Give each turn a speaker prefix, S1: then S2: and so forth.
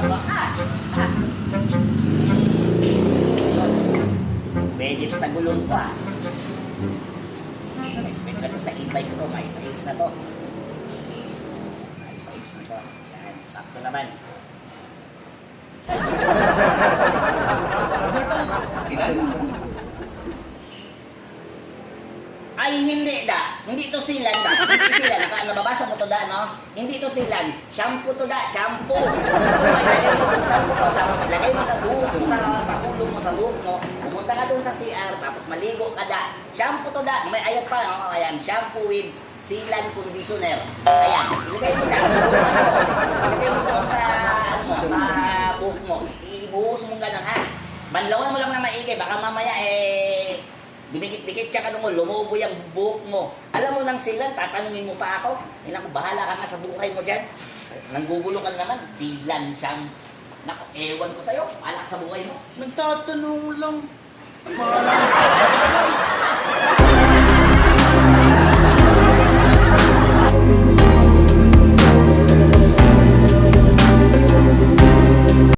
S1: wakas. Ha? Medyo sa gulong ko, expect na to sa e-bike ko. May ayos na to. Ayos na to. Yan, sakto naman.
S2: Ilan?
S1: Ay, hindi da. Hindi to silan da. Hindi silan. Nababasa mo to da, no? Hindi to silan. Shampoo to da. Shampoo. Sa ilagay mo kung shampoo to. Tapos ilagay mo sa duhos mo, sa hulong mo, sa buhok mo. Pumunta ka doon sa CR. Tapos maligo ka da. Shampoo to da. May ayat pa, no? Ayan. Shampoo with silan conditioner. Ayan. Ilagay mo da. Sa buhok mo. Ilagay mo doon sa, sa buhok mo. Ibuhos mo gano'n, ha? Banlawan mo lang na maigi. Baka mamaya, dumikit-dikit siya ka nung lumubo yung buhok mo. Alam mo nang silan, tatanungin mo pa ako. Naku, bahala ka nga sa buhay mo dyan. Nanggugulo ka naman. Silan, siyang... Naku, ewan ko sa'yo. Bahala ka sa buhay mo.
S2: Nagtatanong lang.